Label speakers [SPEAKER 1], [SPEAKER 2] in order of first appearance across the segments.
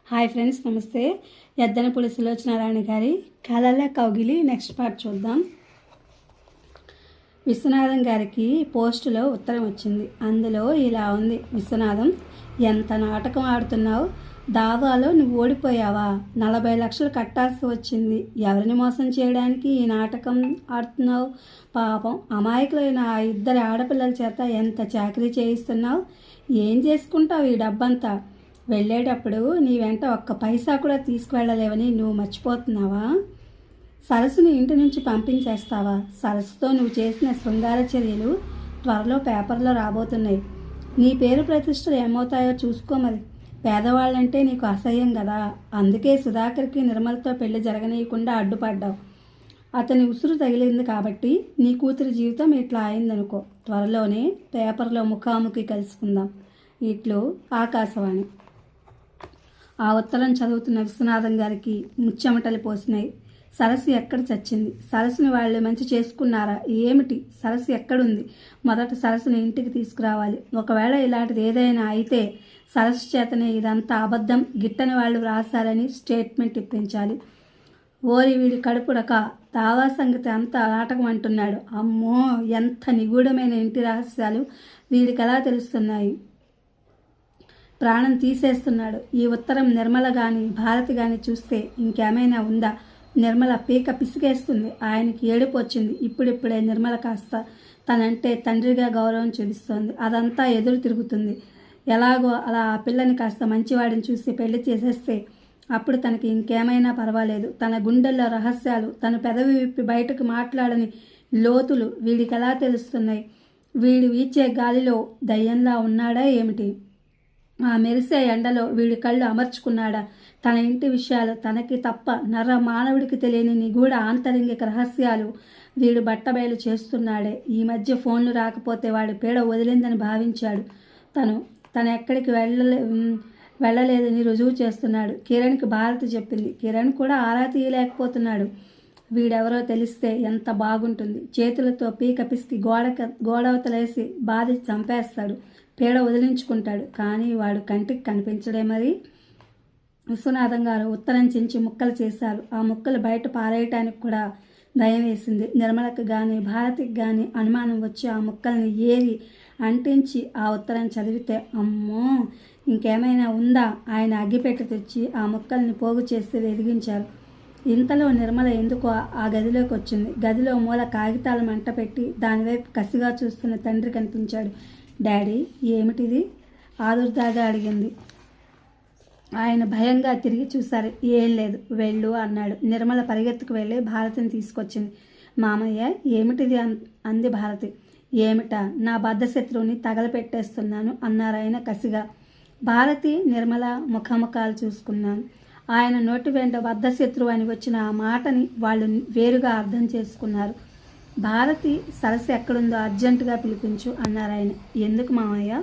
[SPEAKER 1] Hi friends, నమస్తే. ఎద్దనపూడి సులోచనారాణి గారి కలల కౌగిలి నెక్స్ట్ పార్ట్ చూద్దాం. విశ్వనాథం గారికి పోస్టులో ఉత్తరం వచ్చింది. అందులో ఇలా ఉంది: విశ్వనాథం, ఎంత నాటకం ఆడుతున్నావు. దావాలో నువ్వు ఓడిపోయావా? 40 లక్షలు కట్టాల్సి వచ్చింది. ఎవరిని మోసం చేయడానికి ఈ నాటకం ఆడుతున్నావు? పాపం అమాయకులైన ఆ 2 ఆడపిల్లల చేత ఎంత చాకరీ చేయిస్తున్నావు. ఏం చేసుకుంటావు ఈ డబ్బంతా? వెళ్ళేటప్పుడు నీ వెంట ఒక్క పైసా కూడా తీసుకువెళ్ళలేవని నువ్వు మర్చిపోతున్నావా? సరస్సుని ఇంటి నుంచి పంపించేస్తావా? సరస్సుతో నువ్వు చేసిన శృంగార చర్యలు త్వరలో పేపర్లో రాబోతున్నాయి. నీ పేరు ప్రతిష్టలు ఏమవుతాయో చూసుకో. మరి పేదవాళ్ళంటే నీకు అసహ్యం కదా, అందుకే సుధాకర్కి నిర్మలతో పెళ్లి జరగనీయకుండా అడ్డుపడ్డావు. అతని ఉసురు తగిలింది కాబట్టి నీ కూతురి జీవితం ఇట్లా అయిందనుకో. త్వరలోనే పేపర్లో ముఖాముఖి కలుసుకుందాం. ఇట్లు ఆకాశవాణి. ఆ ఉత్తరం చదువుతున్న విశ్వనాథం గారికి ముచ్చెమటలు పోసినాయి. సరస్సు ఎక్కడ చచ్చింది? సరస్సుని వాళ్ళు మంచి చేసుకున్నారా? ఏమిటి? సరస్సు ఎక్కడుంది? మొదట సరస్సుని ఇంటికి తీసుకురావాలి. ఒకవేళ ఇలాంటిది ఏదైనా అయితే సరస్సు చేతనే ఇదంతా అబద్ధం, గిట్టని వాళ్ళు రాశారని స్టేట్మెంట్ ఇప్పించాలి. ఓరి వీడి కడుపుడక, దావా సంగతి అంతా నాటకం అంటున్నాడు. అమ్మో, ఎంత నిగూఢమైన ఇంటి రహస్యాలు వీడికి ఎలా తెలుస్తున్నాయి. ప్రాణం తీసేస్తున్నాడు. ఈ ఉత్తరం నిర్మల కానీ భారతి కానీ చూస్తే ఇంకేమైనా ఉందా? నిర్మల పీక పిసికేస్తుంది. ఆయనకి ఏడుపు వచ్చింది. ఇప్పుడిప్పుడే నిర్మల కాస్త తనంటే తండ్రిగా గౌరవం చూపిస్తోంది. అదంతా ఎదురు తిరుగుతుంది. ఎలాగో అలా ఆ పిల్లని కాస్త మంచివాడిని చూసి పెళ్లి చేసేస్తే అప్పుడు తనకి ఇంకేమైనా పర్వాలేదు. తన గుండెల్లో రహస్యాలు, తన పెదవి విప్పి బయటకు మాట్లాడని లోతులు వీడికి ఎలా తెలుస్తున్నాయి? వీడు వీచే గాలిలో దయ్యంలా ఉన్నాడా ఏమిటి? ఆ మెరిసే ఎండలో వీడి కళ్ళు అమర్చుకున్నాడా? తన ఇంటి విషయాలు తనకి తప్ప మానవుడికి తెలియని నిగూఢ ఆంతరింగిక రహస్యాలు వీడు బట్టబయలు చేస్తున్నాడే. ఈ మధ్య ఫోన్లు రాకపోతే వాడి పీడ వదిలిందని భావించాడు. తను ఎక్కడికి వెళ్ళలేదని రుజువు చేస్తున్నాడు. కిరణ్కి భారతి చెప్పింది. కిరణ్ కూడా ఆరా తీయలేకపోతున్నాడు. వీడెవరో తెలిస్తే ఎంత బాగుంటుంది. చేతులతో పీక పిసికి గోడవతలేసి బాధి చంపేస్తాడు. పీడ వదిలించుకుంటాడు. కానీ వాడు కంటికి కనిపించడే. మరి విశ్వనాథం గారు ఉత్తరం చించి ముక్కలు చేశారు. ఆ ముక్కలు బయట పారేయటానికి కూడా భయం వేసింది. నిర్మలకు కానీ భారతికి కానీ అనుమానం వచ్చి ఆ ముక్కల్ని ఏరి అంటించి ఆ ఉత్తరం చదివితే అమ్మో, ఇంకేమైనా ఉందా? ఆయన అగ్గిపెట్టి తెచ్చి ఆ ముక్కల్ని పోగు చేసి వెలిగించారు. ఇంతలో నిర్మల ఎందుకో ఆ గదిలోకి వచ్చింది. గదిలో మూల కాగితాల మంట పెట్టి దానివైపు కసిగా చూస్తున్న తండ్రి కనిపించాడు. డాడీ, ఏమిటిది? ఆదుర్దాగా అడిగింది. ఆయన భయంగా తిరిగి చూశారు. ఏం లేదు, వెళ్ళు అన్నాడు. నిర్మల పరిగెత్తుకు వెళ్ళి భారతిని తీసుకొచ్చింది. మామయ్య, ఏమిటిది అంది భారతి. ఏమిటా? నా బద్ధశత్రువుని తగలపెట్టేస్తున్నాను అన్నారాయన కసిగా. భారతి నిర్మల ముఖాముఖాలు చూసుకున్నాను. ఆయన నోటి వెంట బద్ధశత్రువు అని వచ్చిన ఆ మాటని వాళ్ళు వేరుగా అర్థం చేసుకున్నారు. భారతి, సరస్సు ఎక్కడుందో అర్జెంటుగా పిలిపించు అన్నారాయన. ఎందుకు మామయ్య?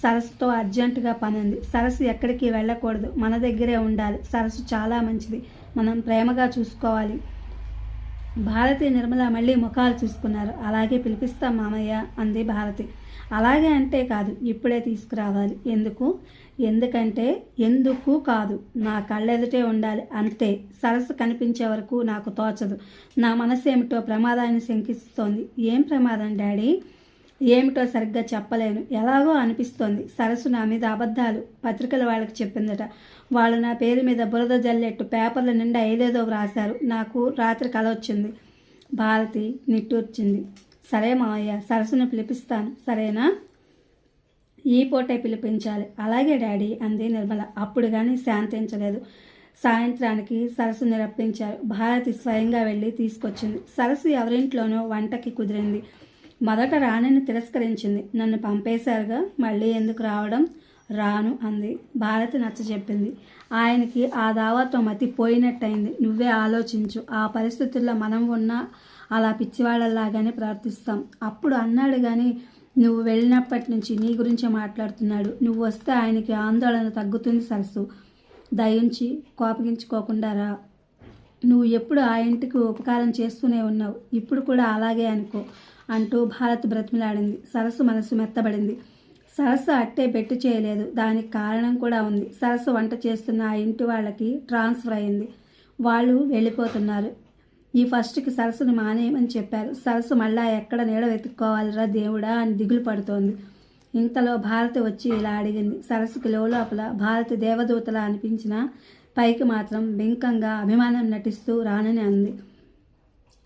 [SPEAKER 1] సరస్సుతో అర్జెంటుగా పని ఉంది. సరస్సు ఎక్కడికి వెళ్ళకూడదు, మన దగ్గరే ఉండాలి. సరస్సు చాలా మంచిది, మనం ప్రేమగా చూసుకోవాలి. భారతి నిర్మల మళ్ళీ ముఖాలు చూసుకున్నారు. అలాగే పిలిపిస్తాం మామయ్య అంది భారతి. అలాగే అంటే కాదు, ఇప్పుడే తీసుకురావాలి. ఎందుకంటే ఎందుకు కాదు, నా కళ్ళెదుటే ఉండాలి అంతే. సరస్సు కనిపించే వరకు నాకు తోచదు. నా మనసు ఏమిటో ప్రమాదాన్ని శంకిస్తోంది. ఏం ప్రమాదం డాడీ? ఏమిటో సరిగ్గా చెప్పలేను, ఎలాగో అనిపిస్తోంది. సరస్సు నా మీద అబద్ధాలు పత్రికల వాళ్ళకి చెప్పిందట. వాళ్ళు నా పేరు మీద బురద జల్లెట్టు పేపర్ల నిండా ఏదేదో వ్రాశారు. నాకు రాత్రి కల వచ్చింది. భారతి నిట్టూర్చింది. సరే మావయ్య, సరస్సును పిలిపిస్తాను, సరేనా? ఈ పూటే పిలిపించాలి. అలాగే డాడీ అంది నిర్మల. అప్పుడు కానీ శాంతించలేదు. సాయంత్రానికి సరస్సుని రప్పించారు. భారతి స్వయంగా వెళ్ళి తీసుకొచ్చింది. సరస్సు ఎవరింట్లోనో వంటకి కుదిరింది. మొదట రాణిని తిరస్కరించింది. నన్ను పంపేశారుగా, మళ్ళీ ఎందుకు రావడం? రాను అంది. భారతి నచ్చచెప్పింది. ఆయనకి ఆ దావాతో మతి పోయినట్టయింది. నువ్వే ఆలోచించు, ఆ పరిస్థితుల్లో మనం ఉన్నా అలా పిచ్చివాళ్ళలాగానే ప్రవర్తిస్తాం. అప్పుడు అన్నాడు కానీ నువ్వు వెళ్ళినప్పటి నుంచి నీ గురించే మాట్లాడుతున్నాడు. నువ్వు వస్తే ఆయనకి ఆందోళన తగ్గుతుంది. సరస్సు, దయించి కోపగించుకోకుండా రా. నువ్వు ఎప్పుడు ఆ ఇంటికి ఉపకారం చేస్తూనే ఉన్నావు, ఇప్పుడు కూడా అలాగే అనుకో అంటూ భారత్ బ్రతిమిలాడింది. సరస్సు మనసు మెత్తబడింది. సరస్సు అట్టే బెట్టు చేయలేదు. దానికి కారణం కూడా ఉంది. సరస్సు వంట చేస్తున్న ఆ ఇంటి వాళ్ళకి ట్రాన్స్ఫర్ అయింది. వాళ్ళు వెళ్ళిపోతున్నారు. ఈ ఫస్ట్కి సరస్సుని మానేయమని చెప్పారు. సరస్సు మళ్ళా ఎక్కడ నీడ వెతుక్కోవాలిరా దేవుడా అని దిగులు పడుతోంది. ఇంతలో భారతి వచ్చి ఇలా అడిగింది. సరస్సుకి లోపల భారతి దేవదూతలా అనిపించినా పైకి మాత్రం బింకంగా అభిమానం నటిస్తూ రానని అంది.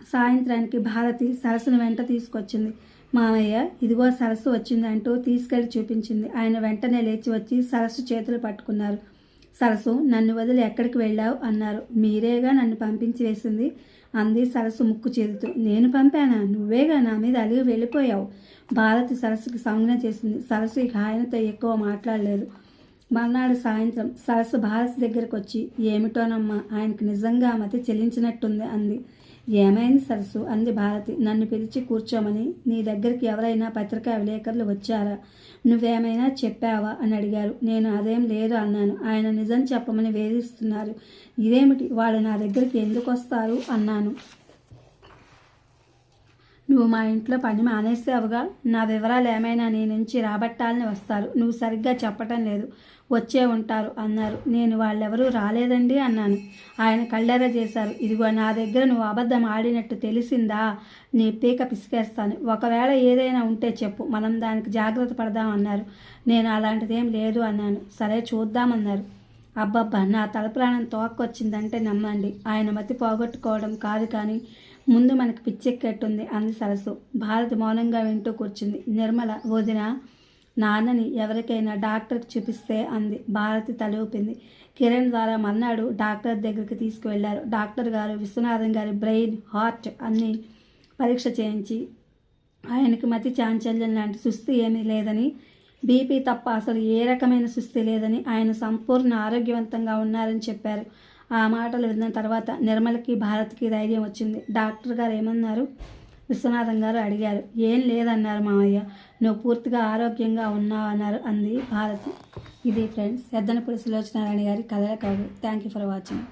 [SPEAKER 1] సాయంత్రానికి భారతి సరస్సును వెంట తీసుకొచ్చింది. మామయ్య, ఇదిగో సరస్సు వచ్చింది అంటూ తీసుకెళ్లి చూపించింది. ఆయన వెంటనే లేచి వచ్చి సరస్సు చేతులు పట్టుకున్నారు. సరస్సు, నన్ను వదిలి ఎక్కడికి వెళ్ళావు అన్నారు. మీరేగా నన్ను పంపించి వేసింది అంది సరస్సు ముక్కు చేదుతూ. నేను పంపానా? నువ్వేగా నా మీద అలిగి వెళ్ళిపోయావు. భారతి సరస్సుకి సంజ్ఞ చేసింది. సరస్సు ఇక ఆయనతో ఎక్కువ మాట్లాడలేదు. మర్నాడు సాయంత్రం సరస్సు భారతి దగ్గరకు వచ్చి, ఏమిటోనమ్మా, ఆయనకు నిజంగా మతి చెల్లించినట్టుంది అంది. ఏమైంది సరస్సు అంది భారతి. నన్ను పిలిచి కూర్చోమని నీ దగ్గరికి ఎవరైనా పత్రికా విలేకరులు వచ్చారా? నువ్వేమైనా చెప్పావా అని అడిగారు. నేను అదేం లేదు అన్నాను. ఆయన నిజం చెప్పమని వేధిస్తున్నారు. ఇదేమిటి, వాళ్ళు నా దగ్గరికి ఎందుకు వస్తారు అన్నాను. నువ్వు మా ఇంట్లో పని మానేసావుగా, నా వివరాలు ఏమైనా నీ నుంచి రాబట్టాలని వస్తారు. నువ్వు సరిగ్గా చెప్పటం లేదు. వచ్చే ఉంటారు అన్నారు. నేను వాళ్ళెవరూ రాలేదండి అన్నాను. ఆయన కళ్ళెర చేశారు. ఇదిగో నా దగ్గర నువ్వు అబద్ధం ఆడినట్టు తెలిసిందా, నీ పీక పిసికేస్తాను. ఒకవేళ ఏదైనా ఉంటే చెప్పు, మనం దానికి జాగ్రత్త పడదామన్నారు. నేను అలాంటిదేం లేదు అన్నాను. సరే చూద్దామన్నారు. అబ్బబ్బా, నా తలప్రాణం తోక్కొచ్చిందంటే నమ్మండి. ఆయన మతి పోగొట్టుకోవడం కాదు, కానీ ముందు మనకు పిచ్చెక్కెట్టుంది అంది సరస్సు. భారతి మౌనంగా వింటూ కూర్చుంది. నిర్మల, వదిన నాన్నని ఎవరికైనా డాక్టర్కి చూపిస్తే అంది. భారతి తల ఊపింది. కిరణ్ ద్వారా మర్నాడు డాక్టర్ దగ్గరికి తీసుకువెళ్లారు. డాక్టర్ గారు విశ్వనాథం గారి బ్రెయిన్, హార్ట్ అన్నీ పరీక్ష చేయించి ఆయనకి మతి చాంచల్యం లాంటి సుస్థి ఏమీ లేదని, బీపీ తప్ప అసలు ఏ రకమైన సుస్థి లేదని, ఆయన సంపూర్ణ ఆరోగ్యవంతంగా ఉన్నారని చెప్పారు. ఆ మాటలు విన్న తర్వాత నిర్మలకి భారత్కి ధైర్యం వచ్చింది. డాక్టర్ గారు ఏమన్నారు? విశ్వనాథం గారు అడిగారు. ఏం లేదన్నారు మామయ్య, నువ్వు పూర్తిగా ఆరోగ్యంగా ఉన్నావు అన్నారు అంది భారతి. ఇది ఫ్రెండ్స్, ఎద్దనపూడి సులోచనారాయణ గారి కథల కథలు. Thank you for watching.